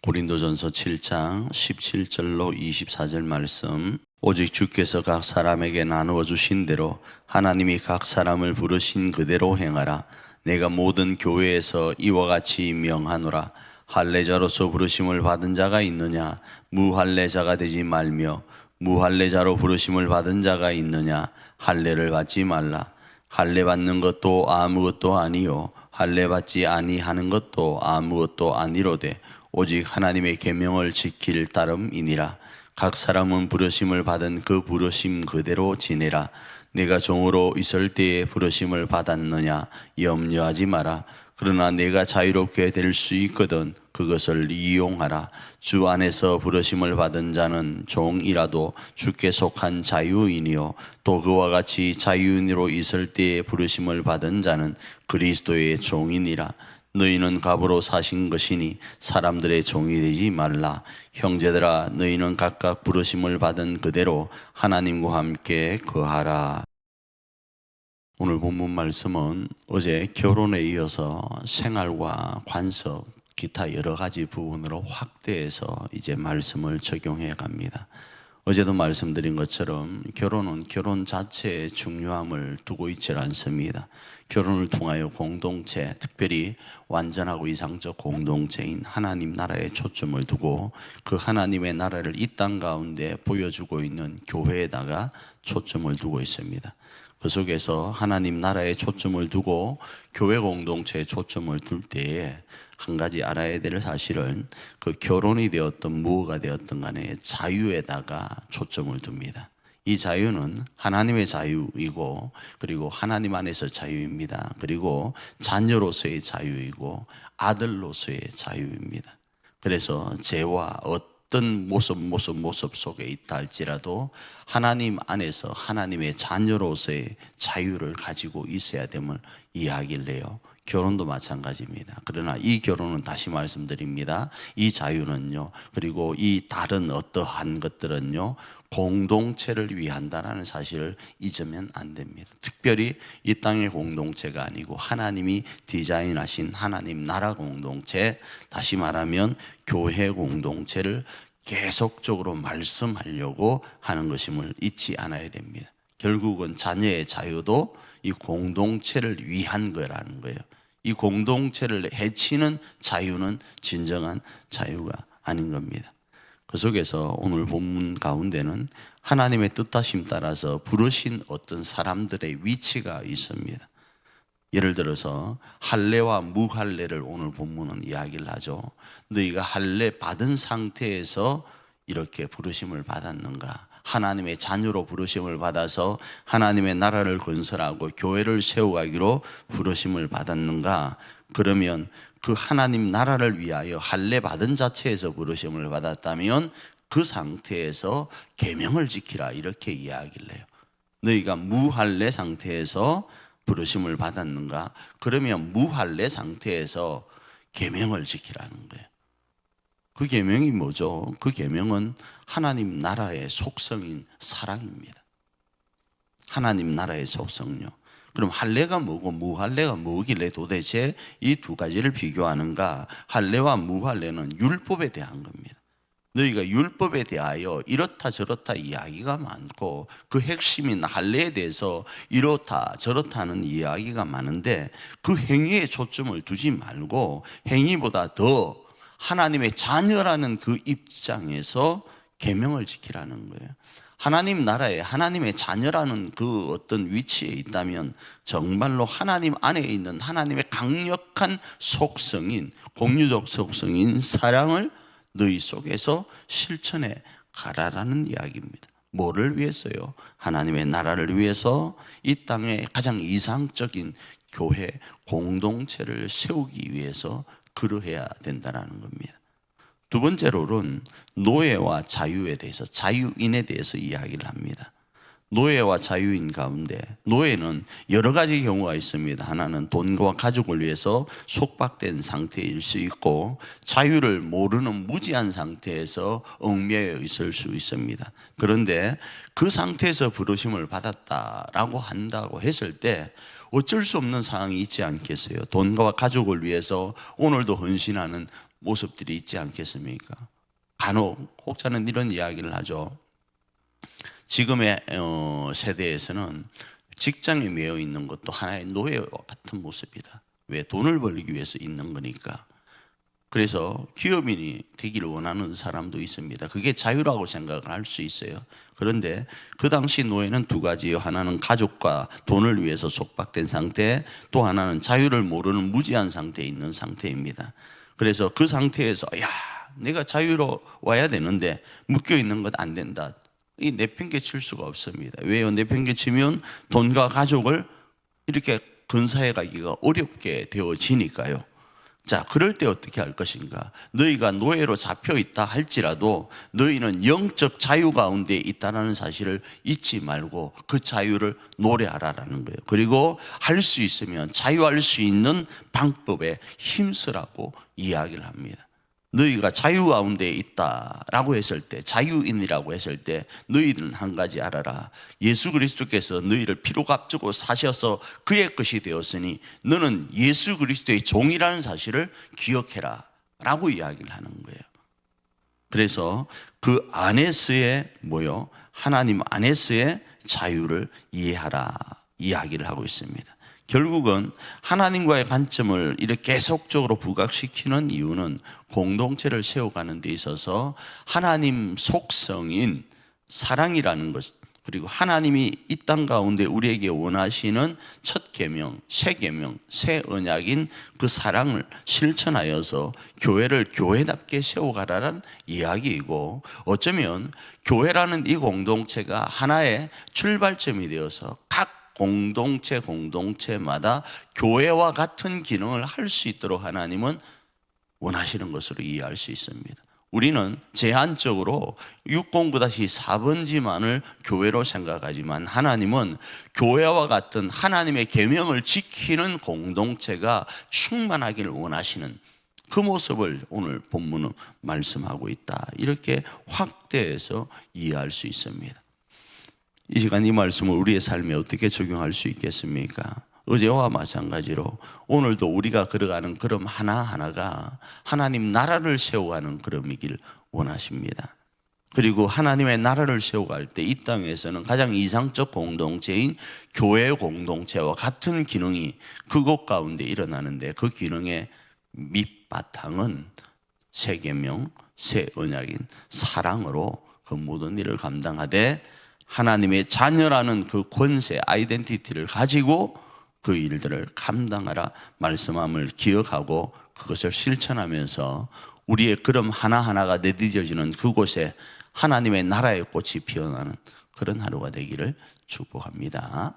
고린도전서 7장 17절로 24절 말씀. 오직 주께서 각 사람에게 나누어 주신 대로 하나님이 각 사람을 부르신 그대로 행하라. 내가 모든 교회에서 이와 같이 명하노라. 할례자로서 부르심을 받은 자가 있느냐? 무할례자가 되지 말며, 무할례자로 부르심을 받은 자가 있느냐? 할례를 받지 말라. 할례 받는 것도 아무것도 아니요 할례 받지 아니하는 것도 아무것도 아니로되 오직 하나님의 계명을 지킬 따름이니라. 각 사람은 부르심을 받은 그 부르심 그대로 지내라. 내가 종으로 있을 때에 부르심을 받았느냐 염려하지 마라. 그러나 내가 자유롭게 될 수 있거든 그것을 이용하라. 주 안에서 부르심을 받은 자는 종이라도 주께 속한 자유인이요 또 그와 같이 자유인으로 있을 때에 부르심을 받은 자는 그리스도의 종이니라. 너희는 갑으로 사신 것이니 사람들의 종이 되지 말라. 형제들아, 너희는 각각 부르심을 받은 그대로 하나님과 함께 거하라. 오늘 본문 말씀은 어제 결혼에 이어서 생활과 관습, 기타 여러 가지 부분으로 확대해서 이제 말씀을 적용해 갑니다. 어제도 말씀드린 것처럼 결혼은 결혼 자체의 중요함을 두고 있지 않습니다. 결혼을 통하여 공동체, 특별히 완전하고 이상적 공동체인 하나님 나라에 초점을 두고 그 하나님의 나라를 이 땅 가운데 보여주고 있는 교회에다가 초점을 두고 있습니다. 그 속에서 하나님 나라에 초점을 두고 교회 공동체에 초점을 둘 때에 한 가지 알아야 될 사실은 그 결혼이 되었든 무엇가 되었든 간에 자유에다가 초점을 둡니다. 이 자유는 하나님의 자유이고 그리고 하나님 안에서 자유입니다. 그리고 자녀로서의 자유이고 아들로서의 자유입니다. 그래서 죄와 어떤 모습 속에 있다 할지라도 하나님 안에서 하나님의 자녀로서의 자유를 가지고 있어야 됨을 이야기를 해요. 결혼도 마찬가지입니다. 그러나 이 결혼은 다시 말씀드립니다. 이 자유는요, 그리고 이 다른 어떠한 것들은요, 공동체를 위한다라는 사실을 잊으면 안 됩니다. 특별히 이 땅의 공동체가 아니고 하나님이 디자인하신 하나님 나라 공동체, 다시 말하면 교회 공동체를 계속적으로 말씀하려고 하는 것임을 잊지 않아야 됩니다. 결국은 자녀의 자유도 이 공동체를 위한 거라는 거예요. 이 공동체를 해치는 자유는 진정한 자유가 아닌 겁니다. 그 속에서 오늘 본문 가운데는 하나님의 뜻하심 따라서 부르신 어떤 사람들의 위치가 있습니다. 예를 들어서 할례와 무할례를 오늘 본문은 이야기를 하죠. 너희가 할례 받은 상태에서 이렇게 부르심을 받았는가? 하나님의 자녀로 부르심을 받아서 하나님의 나라를 건설하고 교회를 세워가기로 부르심을 받았는가? 그러면 그 하나님 나라를 위하여 할례 받은 자체에서 부르심을 받았다면 그 상태에서 계명을 지키라 이렇게 이야기를 해요. 너희가 무할례 상태에서 부르심을 받았는가? 그러면 무할례 상태에서 계명을 지키라는 거예요. 그 계명이 뭐죠? 그 계명은 하나님 나라의 속성인 사랑입니다. 하나님 나라의 속성요. 그럼 할례가 뭐고 무할례가 뭐길래 도대체 이 두 가지를 비교하는가? 할례와 무할례는 율법에 대한 겁니다. 너희가 율법에 대하여 이렇다 저렇다 이야기가 많고 그 핵심인 할례에 대해서 이렇다 저렇다 하는 이야기가 많은데 그 행위에 초점을 두지 말고 행위보다 더 하나님의 자녀라는 그 입장에서 계명을 지키라는 거예요. 하나님 나라에 하나님의 자녀라는 그 어떤 위치에 있다면 정말로 하나님 안에 있는 하나님의 강력한 속성인 공유적 속성인 사랑을 너희 속에서 실천해 가라라는 이야기입니다. 뭐를 위해서요? 하나님의 나라를 위해서 이 땅의 가장 이상적인 교회 공동체를 세우기 위해서 그러해야 된다는 겁니다. 두 번째로는 노예와 자유에 대해서, 자유인에 대해서 이야기를 합니다. 노예와 자유인 가운데 노예는 여러 가지 경우가 있습니다. 하나는 돈과 가족을 위해서 속박된 상태일 수 있고 자유를 모르는 무지한 상태에서 얽매여 있을 수 있습니다. 그런데 그 상태에서 부르심을 받았다라고 한다고 했을 때 어쩔 수 없는 상황이 있지 않겠어요? 돈과 가족을 위해서 오늘도 헌신하는 모습들이 있지 않겠습니까? 간혹 혹자는 이런 이야기를 하죠. 지금의 세대에서는 직장에 매여 있는 것도 하나의 노예와 같은 모습이다. 왜? 돈을 벌기 위해서 있는 거니까. 그래서 기업인이 되기를 원하는 사람도 있습니다. 그게 자유라고 생각을 할 수 있어요. 그런데 그 당시 노예는 두 가지예요. 하나는 가족과 돈을 위해서 속박된 상태, 또 하나는 자유를 모르는 무지한 상태에 있는 상태입니다. 그래서 그 상태에서 내가 자유로워야 되는데 묶여 있는 것 안 된다. 이 내팽개 칠 수가 없습니다. 왜요? 내팽개 치면 돈과 가족을 이렇게 근사해 가기가 어렵게 되어지니까요. 자, 그럴 때 어떻게 할 것인가? 너희가 노예로 잡혀 있다 할지라도 너희는 영적 자유 가운데 있다는 사실을 잊지 말고 그 자유를 노래하라라는 거예요. 그리고 할 수 있으면 자유할 수 있는 방법에 힘쓰라고 이야기를 합니다. 너희가 자유 가운데 있다라고 했을 때, 자유인이라고 했을 때 너희들은 한 가지 알아라. 예수 그리스도께서 너희를 피로 값주고 사셔서 그의 것이 되었으니 너는 예수 그리스도의 종이라는 사실을 기억해라 라고 이야기를 하는 거예요. 그래서 그 안에서의 하나님 안에서의 자유를 이해하라 이야기를 하고 있습니다. 결국은 하나님과의 관점을 이렇게 계속적으로 부각시키는 이유는 공동체를 세워가는 데 있어서 하나님 속성인 사랑이라는 것, 그리고 하나님이 이 땅 가운데 우리에게 원하시는 첫 계명, 새 계명, 새 언약인 그 사랑을 실천하여서 교회를 교회답게 세워가라는 이야기이고, 어쩌면 교회라는 이 공동체가 하나의 출발점이 되어서 각 공동체마다 교회와 같은 기능을 할 수 있도록 하나님은 원하시는 것으로 이해할 수 있습니다. 우리는 제한적으로 609-4번지만을 교회로 생각하지만 하나님은 교회와 같은 하나님의 계명을 지키는 공동체가 충만하기를 원하시는 그 모습을 오늘 본문은 말씀하고 있다. 이렇게 확대해서 이해할 수 있습니다. 이 시간 이 말씀을 우리의 삶에 어떻게 적용할 수 있겠습니까? 어제와 마찬가지로 오늘도 우리가 걸어가는 걸음 하나하나가 하나님 나라를 세워가는 걸음이길 원하십니다. 그리고 하나님의 나라를 세워갈 때 이 땅에서는 가장 이상적 공동체인 교회 공동체와 같은 기능이 그곳 가운데 일어나는데, 그 기능의 밑바탕은 새 계명, 새 언약인 사랑으로 그 모든 일을 감당하되 하나님의 자녀라는 그 권세, 아이덴티티를 가지고 그 일들을 감당하라 말씀함을 기억하고 그것을 실천하면서 우리의 걸음 하나하나가 내디뎌지는 그곳에 하나님의 나라의 꽃이 피어나는 그런 하루가 되기를 축복합니다.